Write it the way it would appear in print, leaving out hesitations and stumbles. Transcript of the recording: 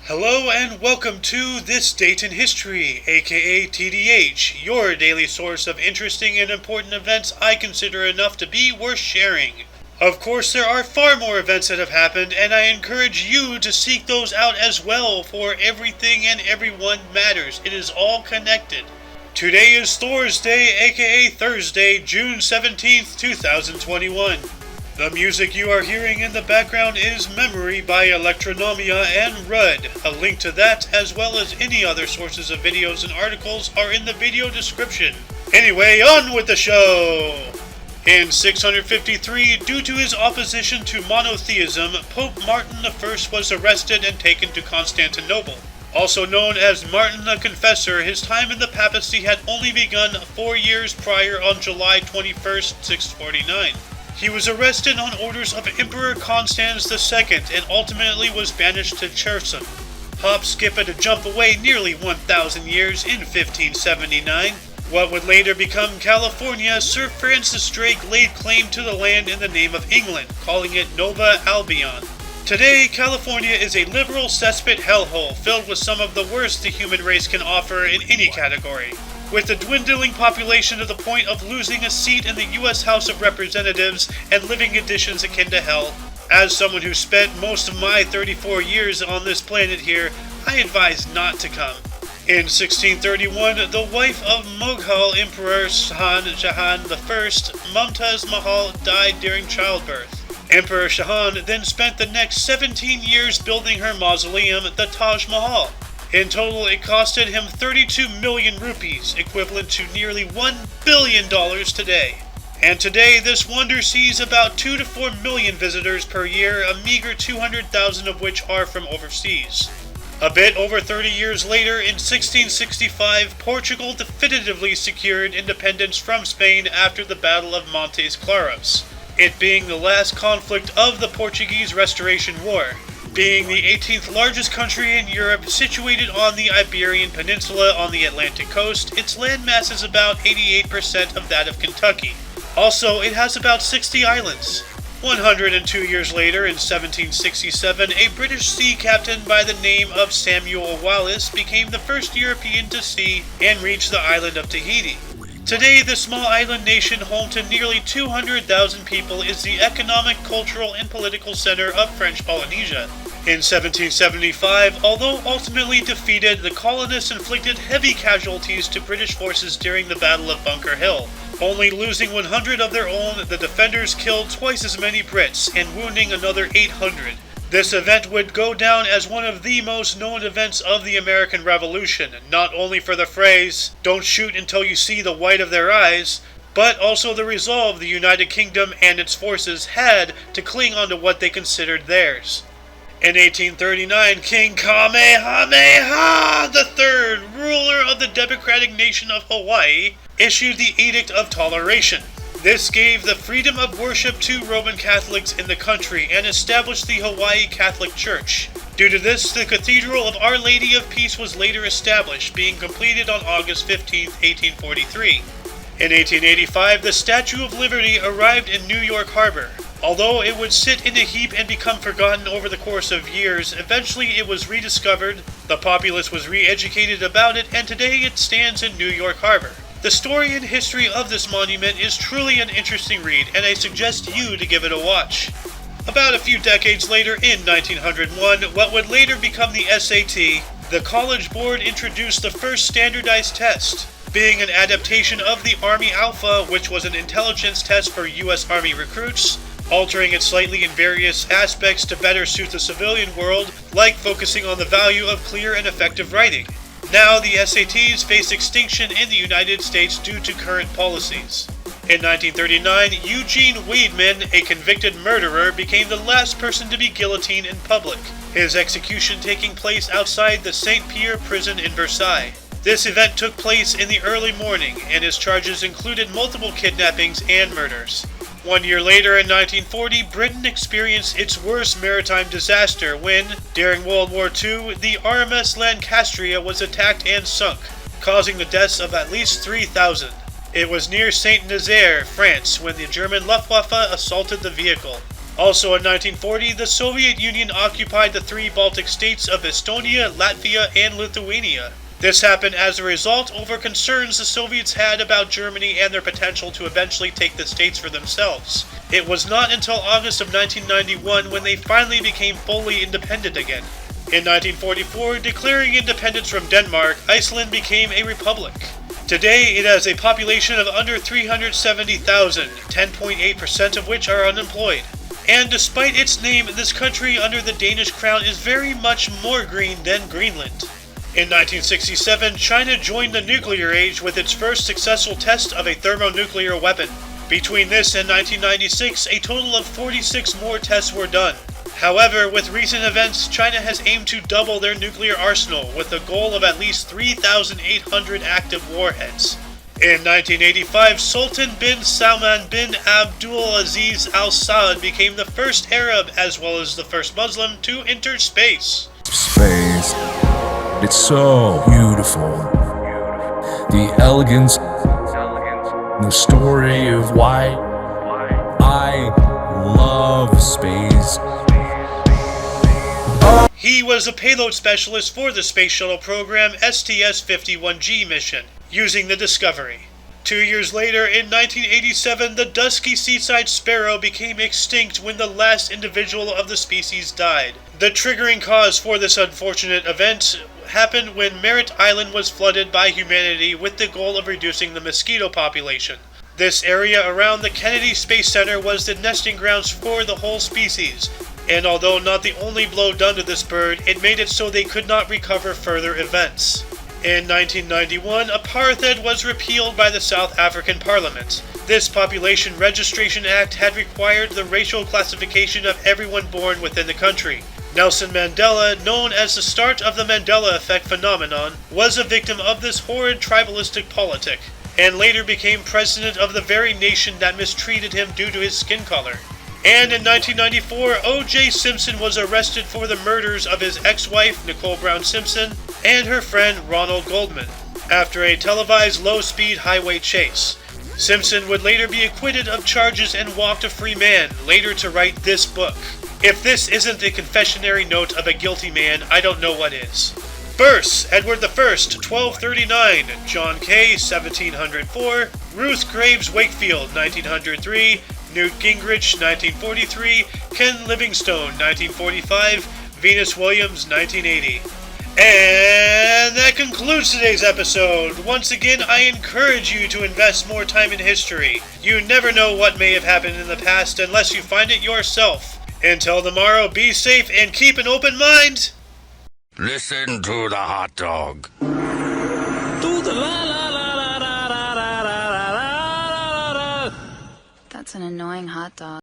Hello and welcome to This Date in History, aka TDH, your daily source of interesting and important events I consider enough to be worth sharing. Of course, there are far more events that have happened, and I encourage you to seek those out as well, for everything and everyone matters. It is all connected. Today is Thor's Day, aka Thursday, June 17th, 2021. The music you are hearing in the background is Memory by Electronomia and Rudd. A link to that, as well as any other sources of videos and articles, are in the video description. Anyway, on with the show! In 653, due to his opposition to monotheism, Pope Martin I was arrested and taken to Constantinople. Also known as Martin the Confessor, his time in the papacy had only begun 4 years prior on July 21st, 649. He was arrested on orders of Emperor Constans II and ultimately was banished to Cherson. Hop, skip, and a jump away nearly 1,000 years in 1579. What would later become California, Sir Francis Drake laid claim to the land in the name of England, calling it Nova Albion. Today, California is a liberal cesspit hellhole filled with some of the worst the human race can offer in any category. With a dwindling population to the point of losing a seat in the U.S. House of Representatives and living conditions akin to hell, as someone who spent most of my 34 years on this planet here, I advise not to come. In 1631, the wife of Mughal Emperor Shah Jahan I, Mumtaz Mahal, died during childbirth. Emperor Shah then spent the next 17 years building her mausoleum, the Taj Mahal. In total, it costed him 32 million rupees, equivalent to nearly $1 billion today. And today, this wonder sees about 2 to 4 million visitors per year, a meager 200,000 of which are from overseas. A bit over 30 years later, in 1665, Portugal definitively secured independence from Spain after the Battle of Montes Claros, it being the last conflict of the Portuguese Restoration War. Being the 18th largest country in Europe, situated on the Iberian Peninsula on the Atlantic coast, its landmass is about 88% of that of Kentucky. Also, it has about 60 islands. 102 years later, in 1767, a British sea captain by the name of Samuel Wallis became the first European to see and reach the island of Tahiti. Today, the small island nation, home to nearly 200,000 people, is the economic, cultural, and political center of French Polynesia. In 1775, although ultimately defeated, the colonists inflicted heavy casualties to British forces during the Battle of Bunker Hill. Only losing 100 of their own, the defenders killed twice as many Brits and wounding another 800. This event would go down as one of the most known events of the American Revolution, not only for the phrase, "Don't shoot until you see the white of their eyes," but also the resolve the United Kingdom and its forces had to cling on to what they considered theirs. In 1839, King Kamehameha III, ruler of the democratic nation of Hawaii, issued the Edict of Toleration. This gave the freedom of worship to Roman Catholics in the country and established the Hawaii Catholic Church. Due to this, the Cathedral of Our Lady of Peace was later established, being completed on August 15, 1843. In 1885, the Statue of Liberty arrived in New York Harbor. Although it would sit in a heap and become forgotten over the course of years, eventually it was rediscovered, the populace was re-educated about it, and today it stands in New York Harbor. The story and history of this monument is truly an interesting read, and I suggest you to give it a watch. About a few decades later, in 1901, what would later become the SAT, the College Board introduced the first standardized test. Being an adaptation of the Army Alpha, which was an intelligence test for U.S. Army recruits, altering it slightly in various aspects to better suit the civilian world, like focusing on the value of clear and effective writing. Now, the SATs face extinction in the United States due to current policies. In 1939, Eugene Weidman, a convicted murderer, became the last person to be guillotined in public, his execution taking place outside the Saint-Pierre prison in Versailles. This event took place in the early morning, and his charges included multiple kidnappings and murders. 1 year later, in 1940, Britain experienced its worst maritime disaster when, during World War II, the RMS Lancastria was attacked and sunk, causing the deaths of at least 3,000. It was near Saint-Nazaire, France, when the German Luftwaffe assaulted the vehicle. Also in 1940, the Soviet Union occupied the three Baltic states of Estonia, Latvia, and Lithuania. This happened as a result over concerns the Soviets had about Germany and their potential to eventually take the states for themselves. It was not until August of 1991 when they finally became fully independent again. In 1944, declaring independence from Denmark, Iceland became a republic. Today, it has a population of under 370,000, 10.8% of which are unemployed. And despite its name, this country under the Danish crown is very much more green than Greenland. In 1967, China joined the nuclear age with its first successful test of a thermonuclear weapon. Between this and 1996, a total of 46 more tests were done. However, with recent events, China has aimed to double their nuclear arsenal with a goal of at least 3,800 active warheads. In 1985, Sultan bin Salman bin Abdulaziz Al Saud became the first Arab as well as the first Muslim to enter space. Space. It's so beautiful. The elegance, the story of why I love space. He was a payload specialist for the Space Shuttle program STS-51G mission, using the Discovery. 2 years later, in 1987, the dusky seaside sparrow became extinct when the last individual of the species died. The triggering cause for this unfortunate event happened when Merritt Island was flooded by humanity with the goal of reducing the mosquito population. This area around the Kennedy Space Center was the nesting grounds for the whole species, and although not the only blow done to this bird, it made it so they could not recover further events. In 1991, apartheid was repealed by the South African Parliament. This Population Registration Act had required the racial classification of everyone born within the country. Nelson Mandela, known as the start of the Mandela Effect phenomenon, was a victim of this horrid tribalistic politic, and later became president of the very nation that mistreated him due to his skin color. And in 1994, O.J. Simpson was arrested for the murders of his ex-wife, Nicole Brown Simpson, and her friend, Ronald Goldman, after a televised low-speed highway chase. Simpson would later be acquitted of charges and walked a free man, later to write this book. If this isn't the confessionary note of a guilty man, I don't know what is. Births: Edward I, 1239, John Kay, 1704, Ruth Graves Wakefield, 1903, Newt Gingrich, 1943, Ken Livingstone, 1945, Venus Williams, 1980. And that concludes today's episode. Once again, I encourage you to invest more time in history. You never know what may have happened in the past unless you find it yourself. Until tomorrow, be safe and keep an open mind. Listen to the hot dog. To the la la la la la la la la la la. That's an annoying hot dog.